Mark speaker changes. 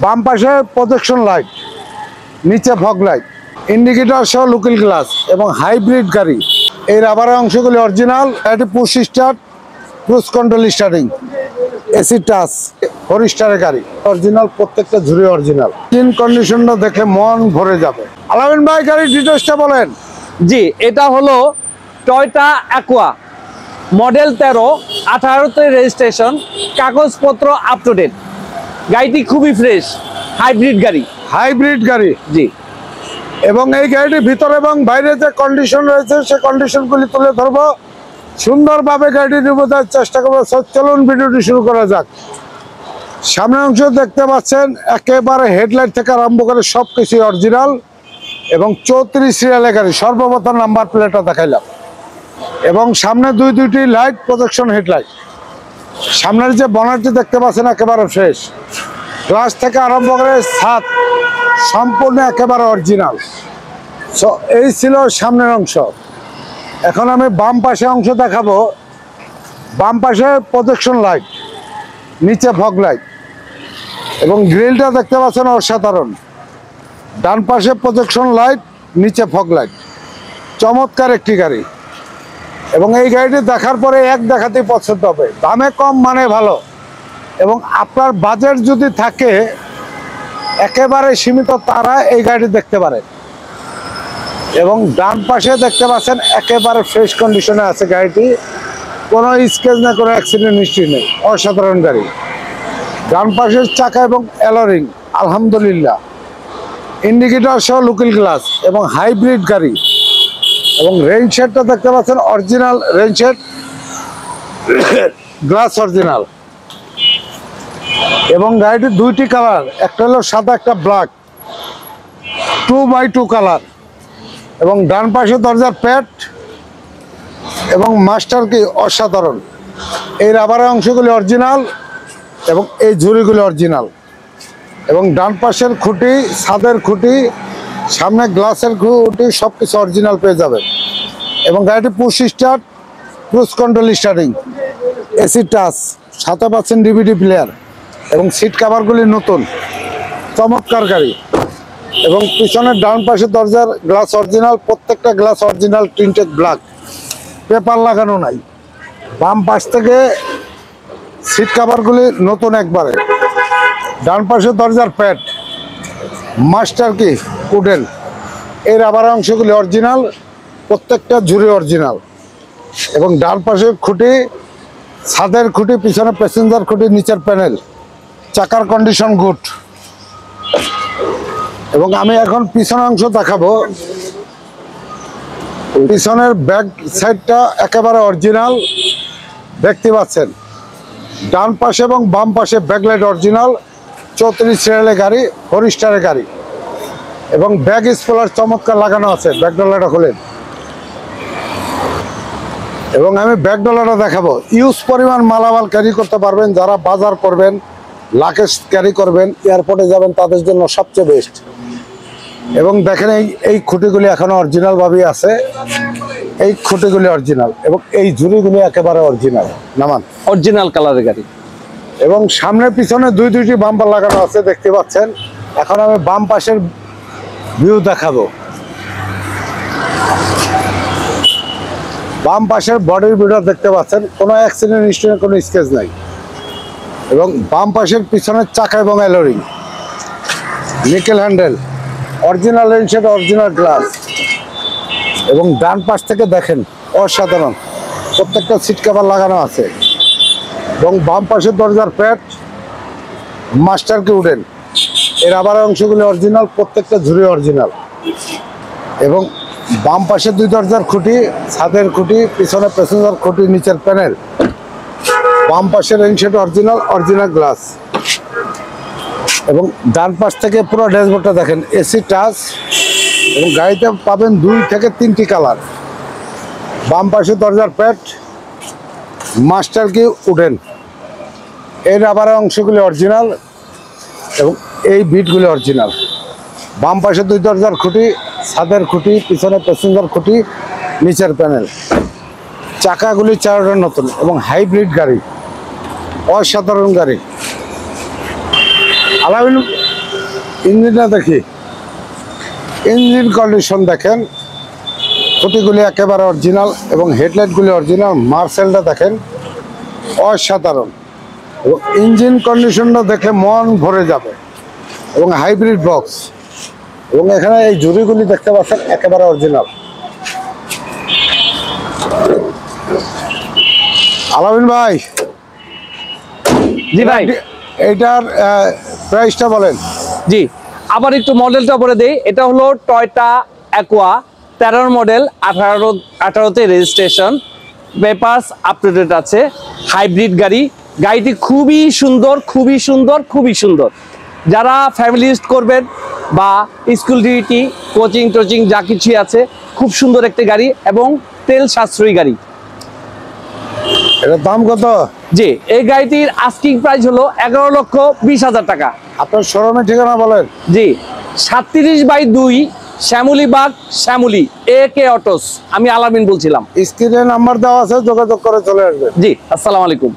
Speaker 1: বাম পাশে projection light, নিচে ফগ লাইট, ইন্ডিকেটর সহ লুকিং গ্লাস এবং হাইব্রিড গাড়ি। এই রাবারের অংশগুলি অরিজিনাল। এটি push start, cruise control starting, AC touch, 4 স্টারের গাড়ি, অরিজিনাল, প্রত্যেকটা ঝুড়ি অরিজিনাল। ইঞ্জিন কন্ডিশনটা দেখে মন ভরে যাবে। আলামিন ভাই, গাড়ির ডিটেইলসটা বলেন।
Speaker 2: জি, এটা হলো টয়োটা অ্যাকোয়া মডেল 13, 18তে রেজিস্ট্রেশন, কাগজপত্র আপ টু ডেট। গাড়িটি খুবই ফ্রেশ, হাইব্রিড গাড়ি।
Speaker 1: হাইব্রিড গাড়ি,
Speaker 2: জি।
Speaker 1: এবং এই গাড়িটির ভিতরে এবং বাইরে যে কন্ডিশন রয়েছে সেই কন্ডিশনগুলি তুলে ধরবো, সুন্দরভাবে গাড়িটি বোঝার চেষ্টা করবো। চলুন ভিডিওটি শুরু করা যাক। সামনের অংশ দেখতে পাচ্ছেন, একেবারে হেডলাইট থেকে আরম্ভ করে সবকিছু অরিজিনাল এবং 34 সিরিয়ালের গাড়ি। সর্বপ্রথম নাম্বার প্লেটটা দেখাইলাম এবং সামনে দুইটি লাইট, প্রজেকশন হেডলাইট। সামনের যে বনারটি দেখতে পাচ্ছেন একেবারে ফ্রেশ, গ্লাস থেকে আরম্ভ করে ছাদ সম্পূর্ণ একেবারে অরিজিনাল। এই ছিল সামনের অংশ। এখন আমি বাম পাশে অংশ দেখাবো। বাম পাশে প্রজেকশন লাইট, নিচে ফগ লাইট এবং গ্রিলটা দেখতে পাচ্ছেন অসাধারণ। ডান পাশে প্রজেকশন লাইট, নিচে ফগ লাইট, চমৎকার একটি গাড়ি। এবং এই গাড়িটি দেখার পরে এক দেখাতেই পছন্দ হবে। দামে কম, মানে ভালো। এবং আপনার বাজেট যদি থাকে একেবারে সীমিত, তারা এই গাড়িটি দেখতে পারে। এবং ডান পাশে দেখতে পাচ্ছেন একেবারে ফ্রেশ কন্ডিশনে আছে গাড়িটি, কোনো স্কেচ না, কোনো অ্যাক্সিডেন্ট হিস্ট্রি নেই, অসাধারণ গাড়ি। ডান পাশের চাকা এবং অ্যালোরিং আলহামদুলিল্লাহ, ইন্ডিকেটর সহ লুকিং গ্লাস এবং হাইব্রিড গাড়ি। এবং রেইন শেডটা দেখতে পাচ্ছেন original rain shade, glass original. এবং গাড়িটির দুইটি কালার, একটা হলো সাদা, একটা ব্ল্যাক, 2x2 কালার। এবং ডান পাশে দরজার প্যাড এবং মাস্টার কি অসাধারণ। এই রাবারের অংশগুলি অরিজিনাল এবং এই ঝুড়িগুলি অরিজিনাল। এবং ডান পাশের খুঁটি, ছাদের খুঁটি, সামনে গ্লাসের খুঁটি, সব কিছু অরিজিনাল পেয়ে যাবে। এবং গাড়িটি push start, cruise control starting, AC touch, সাথে পাচ্ছেন ডিভিডি প্লেয়ার এবং সিট কাভারগুলি নতুন, চমৎকার গাড়ি। এবং পিছনের ডান পাশে দরজার গ্লাস অরিজিনাল, প্রত্যেকটা glass original, tinted black, paper লাগানো নাই। বাম পাশ থেকে সিট কাভারগুলি নতুন একবারে। ডান পাশে দরজার প্যাড, মাস্টার কি উডেন। এই রাবারের অংশগুলি অরিজিনাল, প্রত্যেকটা ঝুড়ি অরিজিনাল। এবং ডান পাশের খুঁটি, ছাদের খুঁটি, পিছনে প্যাসেঞ্জার খুঁটি, নিচের প্যানেল, চাকার কন্ডিশন গুড। এবং আমি এখন পিছনের অংশ দেখাবো। পিছনের ব্যাক সাইডটা একেবারে অরিজিনাল দেখতে পাচ্ছেন। ডান পাশে এবং বাম পাশে ব্যাকলাইট অরিজিনাল, 34 সিরিয়ালের গাড়ি, 4 স্টারের গাড়ি। এবং ব্যাক স্পয়লার চমৎকার লাগানো আছে। ব্যাক ডলাটা খোলেন এবং আমি ব্যাক ডলাটা দেখাবো। ইউজ পরিমাণ মালামাল ক্যারি করতে পারবেন, যারা বাজার করবেন, লাকেজ ক্যারি করবেন, এয়ারপোর্টে যাবেন, তাদের জন্য সবচেয়ে বেস্ট। এবং দেখেন এই খুঁটিগুলি এখনো অরিজিনাল ভাবেই আছে। এই খুঁটিগুলি অরিজিনাল এবং এই ঝুড়িগুলি একেবারে অরিজিনাল। নামান
Speaker 2: অরিজিনাল কালারের গাড়ি।
Speaker 1: এবং সামনে পিছনে দুইটি বাম্পার লাগানো আছে দেখতে পাচ্ছেন। এখন আমি বাম পাশের ভিউ দেখাবো। বাম পাশের বডির ভিউটা দেখতে পাচ্ছেন, কোনো অ্যাক্সিডেন্ট হিস্ট্রি, কোনো স্কেচ নাই। এবং বাম পাশের পিছনের চাকা এবং অ্যালোরিং, nickel handle, original rain shade, original glass. এবং ডান পাশ থেকে দেখেন অসাধারণ, প্রত্যেকটা সিট কভার লাগানো আছে। এবং বাম পাশের দরজার প্যাড, মাস্টার কি উডেন। এর রাবারের অংশগুলি অরিজিনাল, প্রত্যেকটা ঝুড়ি অরিজিনাল। এবং বাম পাশে 2 দরজার খুঁটি, ছাদের খুঁটি, পিছনে প্যাসেঞ্জার খুঁটি, নিচের প্যানেল। বাম পাশের rain shade original, original glass. এবং ডান পাশ থেকে পুরো ড্যাশবোর্ডটা দেখেন, এসি টাচ। এবং গাড়িতে পাবেন 2 থেকে 3টি কালার। বাম পাশে দরজার প্যাড, মাস্টার কি উডেন। এই রাবারের অংশগুলি অরিজিনাল এবং এই বিটগুলি অরিজিনাল। বাম পাশে 2 দরজার খুঁটি, ছাদের খুঁটি, পিছনে প্যাসেঞ্জার খুঁটি, নিচের প্যানেল। চাকাগুলি 4টা নতুন এবং হাইব্রিড গাড়ি, অসাধারণ গাড়ি। আলামিন ইঞ্জিনটা দেখি, ইঞ্জিন কন্ডিশন দেখেন, খুঁটিগুলি একেবারে অরিজিনাল এবং হেডলাইটগুলি অরিজিনাল। মার্সেলটা দেখেন অসাধারণ, এবং ইঞ্জিন কন্ডিশনটা দেখে মন ভরে যাবে। এবং হাইব্রিড বক্স, এবং এখানে এই জুড়িগুলি দেখতে পাচ্ছেন একেবারে অরিজিনাল। আলামিন ভাই,
Speaker 2: জি ভাই,
Speaker 1: এইটার প্রাইসটা বলেন।
Speaker 2: জি আবার একটু মডেলটা বলে দেই। এটা হলো টয়োটা অ্যাকোয়া 13 মডেল, 18তে registration, papers up to date আছে, হাইব্রিড গাড়ি। গাড়িটি খুবই সুন্দর, খুবই সুন্দর, খুবই সুন্দর। যারা ফ্যামিলি ইউজ করবেন বা স্কুল ডিউটি, কোচিং টোচিং যা কিছুই আছে, খুব সুন্দর একটি গাড়ি এবং তেল সাশ্রয়ী গাড়ি।
Speaker 1: এটার দাম কত?
Speaker 2: জি, এই গাড়িটির আস্কিং প্রাইস হলো 11,20,000 টাকা।
Speaker 1: আপনার শোরুমের ঠিকানা বলেন।
Speaker 2: জি, 37/2 শ্যামলীবাগ, শ্যামলী, AK অটোস। আমি আলামিন বলছিলাম।
Speaker 1: স্ক্রিনে নাম্বার দেওয়া আছে, যোগাযোগ করে চলে আসবেন।
Speaker 2: জি, আসসালামু আলাইকুম।